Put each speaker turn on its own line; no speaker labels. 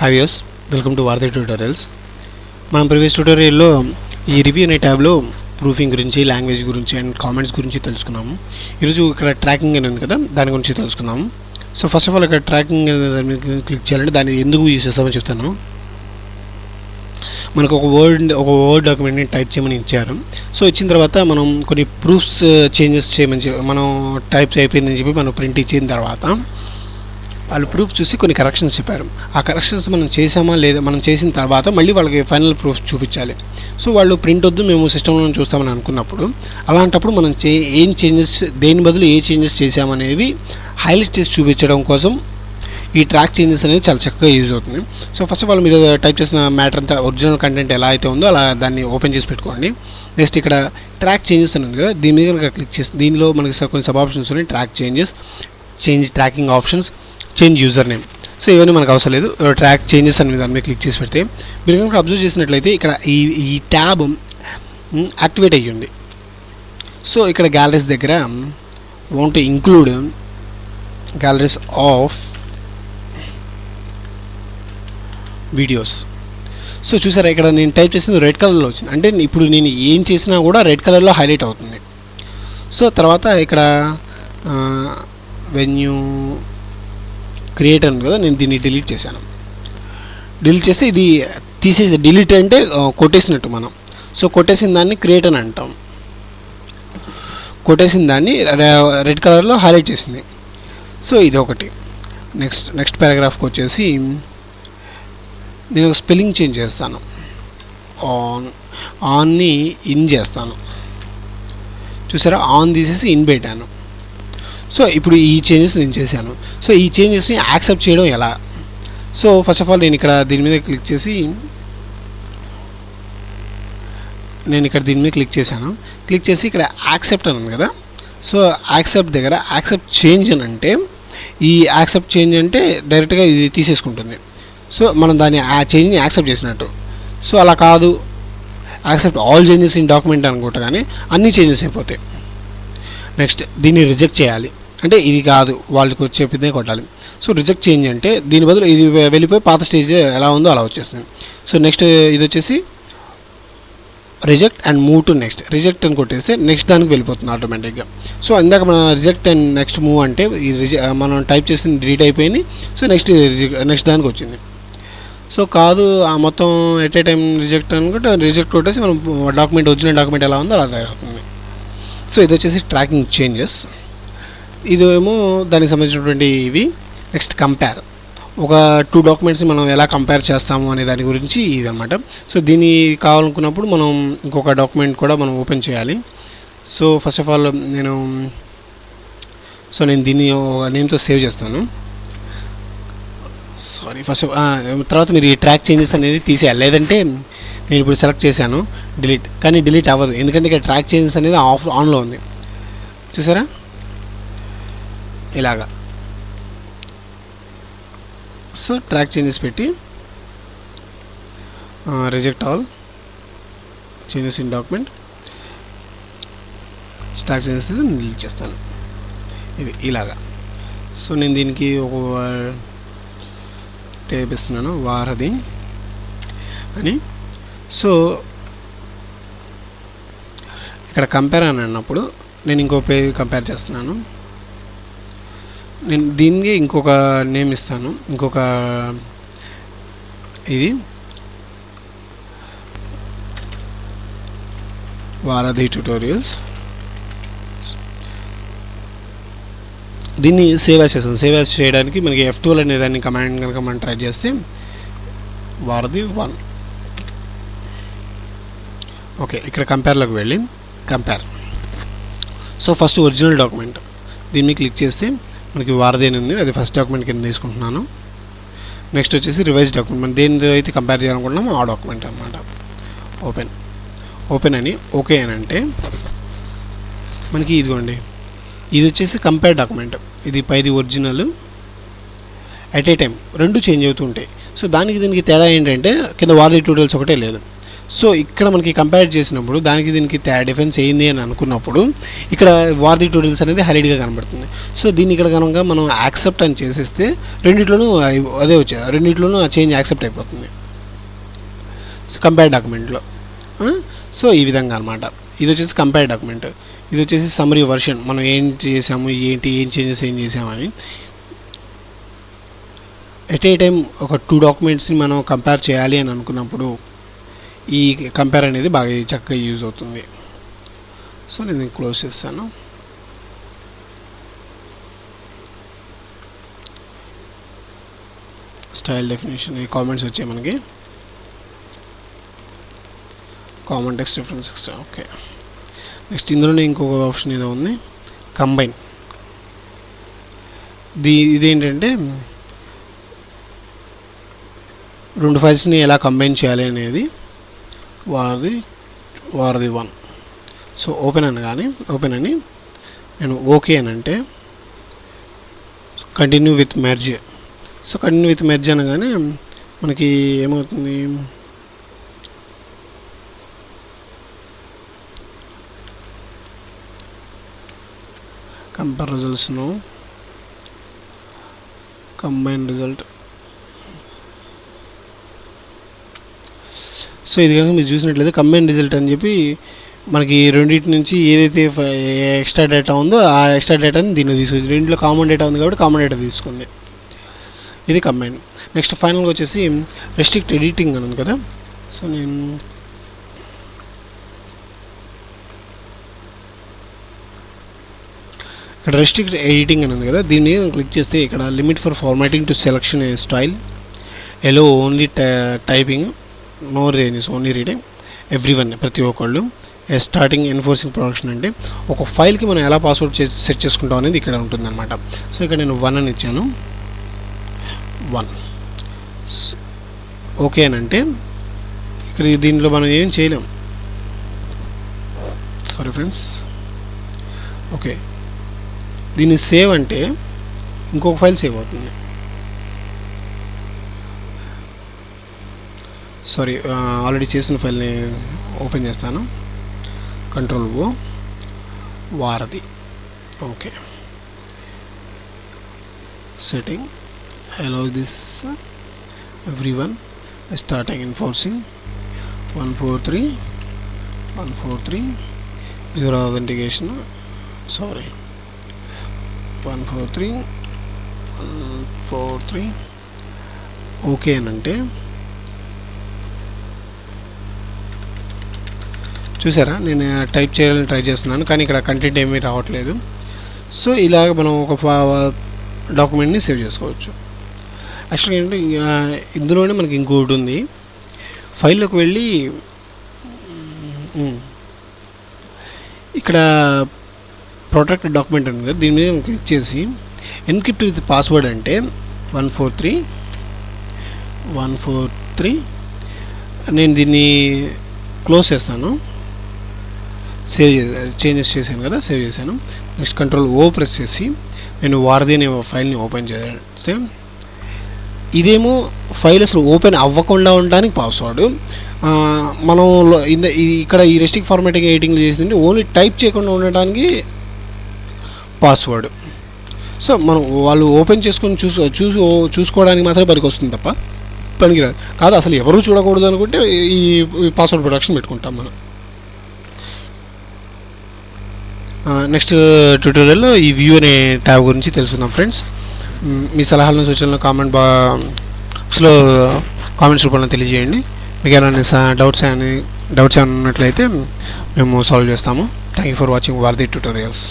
Hi viewers, welcome to వారధి tutorials. మనం previous ట్యూటోరియల్లో ఈ రివ్యూ అనే ట్యాబ్లో ప్రూఫింగ్ గురించి, లాంగ్వేజ్ గురించి అండ్ కామెంట్స్ గురించి తెలుసుకున్నాము. ఈరోజు ఇక్కడ ట్రాకింగ్ అని ఉంది కదా, దాని గురించి తెలుసుకున్నాము. సో ఫస్ట్ ఆఫ్ ఆల్ ఇక్కడ ట్రాకింగ్ అనే దాని మీద క్లిక్ చేయాలంటే దాన్ని ఎందుకు యూజ్ చేస్తామని చెప్తాను. మనకు ఒక వర్డ్ డాక్యుమెంట్ని టైప్ చేయమని ఇచ్చారు. సో ఇచ్చిన తర్వాత మనం కొన్ని ప్రూఫ్స్ చేంజెస్ చేయమని మనం టైప్ అయిపోయిందని చెప్పి మనం ప్రింట్ ఇచ్చిన తర్వాత వాళ్ళు ప్రూఫ్ చూసి కొన్ని కరెక్షన్స్ చెప్పారు. ఆ కరెక్షన్స్ మనం చేసామా లేదా, మనం చేసిన తర్వాత మళ్ళీ వాళ్ళకి ఫైనల్ ప్రూఫ్ చూపించాలి. సో వాళ్ళు ప్రింట్ వద్దు, మేము సిస్టంలో చూస్తామని అనుకున్నప్పుడు, అలాంటప్పుడు మనం ఏం చేంజెస్, దేని బదులు ఏ చేంజెస్ చేసామనేవి హైలైట్ చేసి చూపించడం కోసం ఈ ట్రాక్ చేంజెస్ అనేది చాలా చక్కగా యూజ్ అవుతుంది. సో ఫస్ట్ ఆఫ్ ఆల్ మీరు టైప్ చేసిన మ్యాటర్ అంతా ఒరిజినల్ కంటెంట్ ఎలా అయితే ఉందో అలా దాన్ని ఓపెన్ చేసి పెట్టుకోండి. నెక్స్ట్ ఇక్కడ ట్రాక్ చేంజెస్ అని ఉంది కదా, దీని మీద కనుక క్లిక్ చేసి దీనిలో మనకి కొన్ని సబ్ ఆప్షన్స్ ఉన్నాయి. Track changes, change tracking options, change user name. So ఇవన్నీ మనకు అవసరం లేదు. ట్రాక్ చేంజెస్ అని దాని మీద క్లిక్ చేసి పెడితే మీరు కనుక అబ్జర్వ్ చేసినట్లయితే ఇక్కడ ఈ ట్యాబ్ యాక్టివేట్ అయ్యింది. సో ఇక్కడ గ్యాలరీస్ దగ్గర want to include galleries of videos. So చూసారా, ఇక్కడ నేను టైప్ చేసింది రెడ్ కలర్లో వచ్చింది. అంటే ఇప్పుడు నేను ఏం చేసినా కూడా రెడ్ కలర్లో హైలైట్ అవుతుంది. సో తర్వాత ఇక్కడ వెన్యూ క్రియేట్ అని కదా, నేను దీన్ని డిలీట్ చేశాను. డిలీట్ చేస్తే ఇది తీసేసి, డిలీట్ అంటే కొట్టేసినట్టు మనం. సో కొట్టేసిన దాన్ని క్రియేట్ అని అంటాం. కొట్టేసిన దాన్ని రెడ్ కలర్లో హైలైట్ చేసింది. సో ఇది ఒకటి. నెక్స్ట్ పారాగ్రాఫ్కి వచ్చేసి నేను స్పెల్లింగ్ చేంజ్ చేస్తాను. ఆన్ని ఇన్ చేస్తాను. చూసారా, ఆన్ తీసేసి ఇన్ పెట్టాను. సో ఇప్పుడు ఈ చేంజెస్ నేను చేశాను. సో ఈ చేంజెస్ని యాక్సెప్ట్ చేయడం ఎలా? సో ఫస్ట్ ఆఫ్ ఆల్ నేను ఇక్కడ దీని మీద క్లిక్ చేసి క్లిక్ చేశాను. క్లిక్ చేసి ఇక్కడ యాక్సెప్ట్ అని ఉంది కదా. సో యాక్సెప్ట్ దగ్గర యాక్సెప్ట్ చేంజ్ అని అంటే, ఈ యాక్సెప్ట్ చేంజ్ అంటే డైరెక్ట్గా ఇది తీసేసుకుంటుంది. సో మనం దాన్ని ఆ చేంజ్ని యాక్సెప్ట్ చేసినట్టు. సో అలా కాదు, accept all changes in document అనుకుంటా, కానీ అన్ని చేంజెస్ అయిపోతాయి. నెక్స్ట్ దీన్ని రిజెక్ట్ చేయాలి. అంటే ఇది కాదు, వాళ్ళకి చెప్పిందే కొట్టాలి. సో రిజెక్ట్ చేంజ్ అంటే దీని బదులు ఇది వెళ్ళిపోయి పాత స్టేజ్ ఎలా ఉందో అలా వచ్చేస్తుంది. సో నెక్స్ట్ ఇది వచ్చేసి reject and move to next. Reject అని కొట్టేస్తే నెక్స్ట్ దానికి వెళ్ళిపోతుంది ఆటోమేటిక్గా. సో ఇందాక మన రిజెక్ట్ అండ్ నెక్స్ట్ మూవ్ అంటే మనం టైప్ చేసింది డిలీట్ అయిపోయింది. సో నెక్స్ట్ దానికి వచ్చింది. సో కాదు, ఆ మొత్తం ఎట్ ఏ టైం రిజెక్ట్ అనుకుంటే రిజెక్ట్ కొట్టేసి మనం డాక్యుమెంట్, ఒరిజినల్ డాక్యుమెంట్ ఎలా ఉందో అలా తయారవుతుంది. సో ఇది వచ్చేసి ట్రాకింగ్ చేంజెస్. ఇదేమో దానికి సంబంధించినటువంటి ఇవి. Next compare. ఒక 2 డాక్యుమెంట్స్ని మనం ఎలా కంపేర్ చేస్తాము అనే దాని గురించి ఇదన్నమాట. సో దీన్ని కావాలనుకున్నప్పుడు మనం ఇంకొక డాక్యుమెంట్ కూడా మనం ఓపెన్ చేయాలి. సో ఫస్ట్ ఆఫ్ ఆల్ నేను దీన్ని నేమ్తో సేవ్ చేస్తాను. తర్వాత మీరు ఈ ట్రాక్ చేంజెస్ అనేది తీసేయాలి. లేదంటే నేను ఇప్పుడు సెలెక్ట్ చేశాను డిలీట్, కానీ డిలీట్ అవ్వదు, ఎందుకంటే ఇక్కడ ట్రాక్ చేంజెస్ అనేది ఆన్లో ఉంది. చూసారా, ఇలాగా. సో ట్రాక్ చేంజెస్ పెట్టి reject all changes in document, track changes delete చేస్తాను. ఇది ఇలాగా. సో నేను దీనికి ఒక టేప్ ఇస్తున్నాను, వారధి అని. సో ఇక్కడ కంపేర్ అని అన్నప్పుడు నేను ఇంకో పేజ్ కంపేర్ చేస్తున్నాను. నేను దీనికి ఇంకొక నేమ్ ఇస్తాను, ఇంకొక ఇది వారధి ట్యూటోరియల్స్. దీన్ని సేవ్ యాజ్ చేస్తాను. సేవ్ యాజ్ చేయడానికి మనకి F12 అనే దాన్ని కమాండ్ కనుక మనం ట్రై చేస్తే వారధి 1. ఓకే, ఇక్కడ కంపేర్లోకి వెళ్ళి compare. So first original document దీన్ని క్లిక్ చేస్తే మనకి వారధి అని ఉంది, అది ఫస్ట్ డాక్యుమెంట్ కింద తీసుకుంటున్నాను. నెక్స్ట్ వచ్చేసి రివైజ్ డాక్యుమెంట్, మనం దేని అయితే కంపేర్ చేయాలనుకుంటున్నామో ఆ డాక్యుమెంట్ అనమాట. ఓపెన్ అని ఓకే అని అంటే మనకి ఇదిగోండి, ఇది వచ్చేసి కంపేర్ డాక్యుమెంట్. ఇది పైది original, at a time 2 change అవుతూ ఉంటాయి. సో దీనికి తేడా ఏంటంటే కింద వారధి ట్యూటోరియల్స్ ఒకటే లేదు. సో ఇక్కడ మనకి కంపేర్ చేసినప్పుడు దానికి దీనికి డిఫరెన్స్ ఏంది అని అనుకున్నప్పుడు ఇక్కడ వారధి ట్యూటోరియల్స్ అనేది హైలైట్గా కనబడుతుంది. సో దీన్ని ఇక్కడ కనుక మనం యాక్సెప్ట్ అని చేసేస్తే రెండిట్లోనూ అదే వచ్చేది, రెండిట్లోనూ ఆ చేంజ్ యాక్సెప్ట్ అయిపోతుంది కంపేర్ డాక్యుమెంట్లో. సో ఈ విధంగా అనమాట. ఇది వచ్చేసి కంపేర్ డాక్యుమెంట్, ఇది వచ్చేసి సమ్మరీ వర్షన్, మనం ఏం చేసాము, ఏం చేసామని. ఎట్ ఏ టైం ఒక 2 డాక్యుమెంట్స్ని మనం కంపేర్ చేయాలి అని అనుకున్నప్పుడు ఈ కంపేర్ అనేది బాగా చక్కగా యూజ్ అవుతుంది. సో నేను క్లోజ్ చేస్తాను. స్టైల్ డెఫినేషన్ ఈ కామెంట్స్ వచ్చాయి మనకి, common text difference extra. Okay, next ఇందులోనే ఇంకొక ఆప్షన్ ఏదో ఉంది, కంబైన్. ఇదేంటంటే 2 ఫైల్స్ని ఎలా కంబైన్ చేయాలి అనేది వారధి 1. సో ఓపెన్ అని నేను ఓకే అని అంటే continue with merge. So continue with merge అనగానే మనకి ఏమవుతుంది, కంపేర్ రిజల్ట్స్ను కంబైన్ రిజల్ట్. సో ఇది కనుక మీరు చూసినట్లయితే కంబైన్ రిజల్ట్ అని చెప్పి మనకి రెండింటి నుంచి ఏదైతే ఎక్స్ట్రా డేటా ఉందో ఆ ఎక్స్ట్రా డేటాని దీన్ని తీసుకుంది. రెండింటిలో కామన్ డేటా ఉంది కాబట్టి కామన్ డేటా తీసుకుంది. ఇది కంబైన్. నెక్స్ట్ ఫైనల్గా వచ్చేసి రెస్ట్రిక్ట్ ఎడిటింగ్ అని ఉంది కదా. సో నేను ఇక్కడ రెస్ట్రిక్ట్ ఎడిటింగ్ అని ఉంది కదా, దీన్ని క్లిక్ చేస్తే ఇక్కడ limit for formatting to selection style, allow only typing, no ranges only reading, everyone ప్రతి ఒక్కళ్ళు, స్టార్టింగ్ ఎన్ఫోర్సింగ్ ప్రొడక్షన్ అంటే ఒక ఫైల్కి మనం ఎలా పాస్వర్డ్ సెట్ చేసుకుంటాం అనేది ఇక్కడ ఉంటుందన్నమాట. సో ఇక్కడ నేను 1 అని ఇచ్చాను, 1 ఓకే అని అంటే ఇక్కడ దీంట్లో మనం ఏం చేయలేం. Sorry friends. ఓకే, దీన్ని సేవ్ అంటే ఇంకొక ఫైల్ సేవ్ అవుతుంది. సారీ, ఆల్రెడీ చేసిన ఫైల్ని ఓపెన్ చేస్తాను. Ctrl+O వారధి. Okay, setting allow this everyone, starting enforcing 143 zero authentication. Sorry, 143 okay అని అంటే చూసారా, నేను టైప్ చేయాలని ట్రై చేస్తున్నాను కానీ ఇక్కడ కంటెంట్ ఏమీ రావట్లేదు. సో ఇలాగ మనం ఒక డాక్యుమెంట్ని సేవ్ చేసుకోవచ్చు. యాక్చువల్గా ఏంటంటే ఇందులోనే మనకి ఇంకోటి ఉంది, ఫైల్లోకి వెళ్ళి ఇక్కడ ప్రొటెక్ట్ డాక్యుమెంట్ ఉంది కదా, దీని మీద క్లిక్ చేసి ఎన్క్రిప్ట్ విత్ పాస్వర్డ్ అంటే 143 నేను దీన్ని క్లోజ్ చేస్తాను. చేంజెస్ చేశాను కదా, సేవ్ చేశాను. నెక్స్ట్ Ctrl+O ప్రెస్ చేసి నేను వారధి అనే ఫైల్ని ఓపెన్ చేస్తే ఇదేమో ఫైల్ అసలు ఓపెన్ అవ్వకుండా ఉండడానికి పాస్వర్డ్. మనం ఇక్కడ ఈ రెస్ట్రిక్ట్ ఫార్మాటింగ్ ఎడిటింగ్ చేసింది ఓన్లీ టైప్ చేయకుండా ఉండడానికి పాస్వర్డ్. సో మనం వాళ్ళు ఓపెన్ చేసుకొని చూసుకోవడానికి మాత్రమే పనికి వస్తుంది తప్ప పనికిరాదు కాదు. అసలు ఎవరు చూడకూడదు అనుకుంటే ఈ పాస్వర్డ్ ప్రొటెక్షన్ పెట్టుకుంటాం మనం. నెక్స్ట్ ట్యూటోరియల్లో ఈ వ్యూ అనే ట్యాబ్ గురించి తెలుసుకుందాం ఫ్రెండ్స్. మీ సలహాలను సూచనలు కామెంట్స్లో కామెంట్స్ రూపంలో తెలియజేయండి. మీకు ఏమైనా డౌట్స్ ఏమైనా ఉన్నట్లయితే మేము సాల్వ్ చేస్తాము. థ్యాంక్ యూ ఫర్ వాచింగ్ వారధి ట్యూటోరియల్స్.